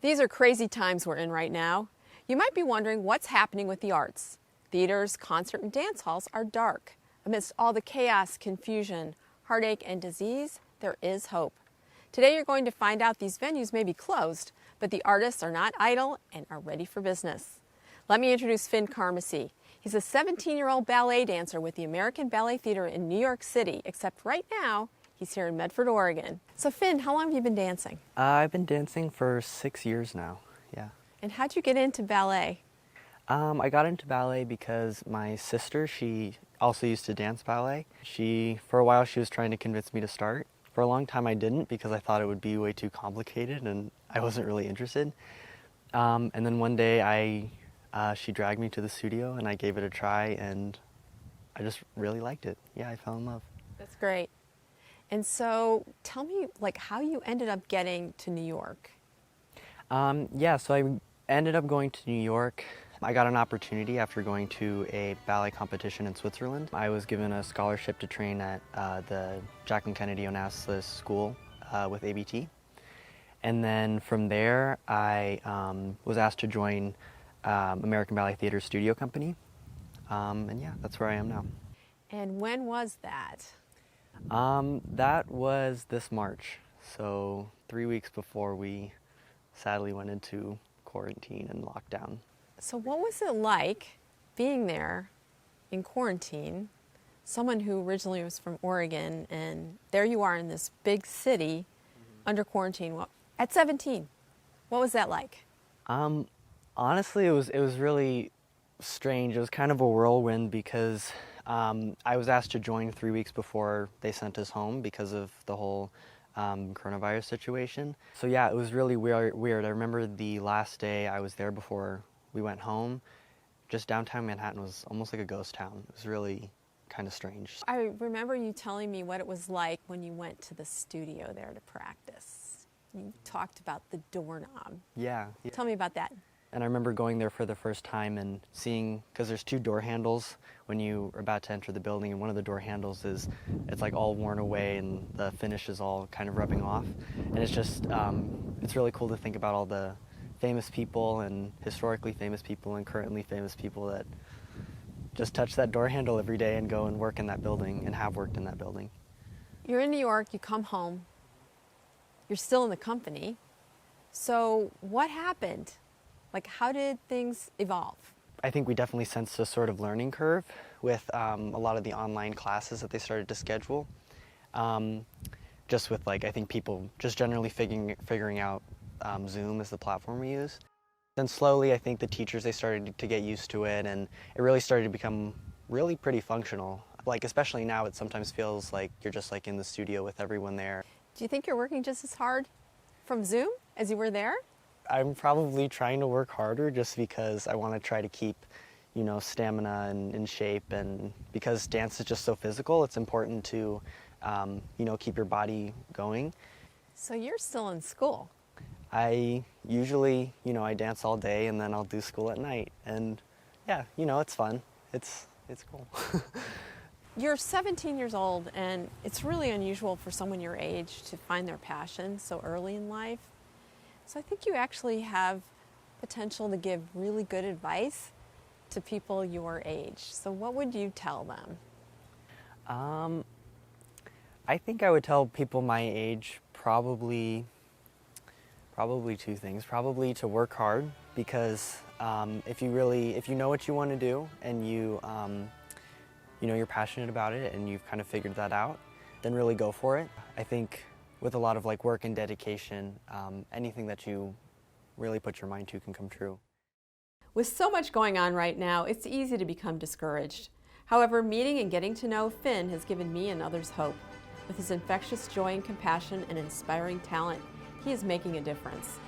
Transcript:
These are crazy times we're in right now. You might be wondering what's happening with the arts. Theaters, concert, and dance halls are dark. Amidst all the chaos, confusion, heartache, and disease, there is hope. Today you're going to find out these venues may be closed, but the artists are not idle and are ready for business. Let me introduce Finn Carmeci. He's a 17-year-old ballet dancer with the American Ballet Theater in New York City, except right now, he's here in Medford, Oregon. So Finn, how long have you been dancing? I've been dancing for 6 years now, yeah. And how'd you get into ballet? I got into ballet because my sister, she also used to dance ballet. For a while, she was trying to convince me to start. For a long time, I didn't because I thought it would be way too complicated and I wasn't really interested. And then one day, she dragged me to the studio and I gave it a try and I just really liked it. Yeah, I fell in love. That's great. And so tell me how you ended up getting to New York. Yeah, so I ended up going to New York. I got an opportunity after going to a ballet competition in Switzerland. I was given a scholarship to train at the Jacqueline Kennedy Onassis School with ABT. And then from there, I was asked to join American Ballet Theater Studio Company. And yeah, that's where I am now. And when was that? That was this March, so 3 weeks before we sadly went into quarantine and lockdown. So what was it like being there in quarantine, someone who originally was from Oregon, and there you are in this big city under quarantine at 17? What was that like? Honestly, it was really strange. It was kind of a whirlwind because I was asked to join 3 weeks before they sent us home because of the whole coronavirus situation. So yeah, it was really weird. I remember the last day I was there before we went home, just downtown Manhattan was almost like a ghost town. It was really kind of strange. I remember you telling me what it was like when you went to the studio there to practice. You talked about the doorknob. Yeah. Tell me about that. And I remember going there for the first time and seeing, because there's two door handles when you are about to enter the building, and one of the door handles it's like all worn away and the finish is all kind of rubbing off. And it's just, it's really cool to think about all the famous people and historically famous people and currently famous people that just touch that door handle every day and go and work in that building and have worked in that building. You're in New York, you come home, you're still in the company. So what happened? How did things evolve? I think we definitely sensed a sort of learning curve with a lot of the online classes that they started to schedule. Just with I think people just generally figuring out Zoom as the platform we use. Then slowly I think the teachers, they started to get used to it and it really started to become really pretty functional. Especially now it sometimes feels like you're just in the studio with everyone there. Do you think you're working just as hard from Zoom as you were there? I'm probably trying to work harder just because I want to try to keep, stamina and in shape, and because dance is just so physical, it's important to, keep your body going. So you're still in school? I usually, I dance all day and then I'll do school at night, and yeah, it's fun. It's cool. You're 17 years old, and it's really unusual for someone your age to find their passion so early in life. So I think you actually have potential to give really good advice to people your age. So what would you tell them? I think I would tell people my age probably two things. Probably to work hard, because if you know what you want to do and you're passionate about it and you've kind of figured that out, then really go for it. I think with a lot of work and dedication, anything that you really put your mind to can come true. With so much going on right now, it's easy to become discouraged. However, meeting and getting to know Finn has given me and others hope. With his infectious joy and compassion and inspiring talent, he is making a difference.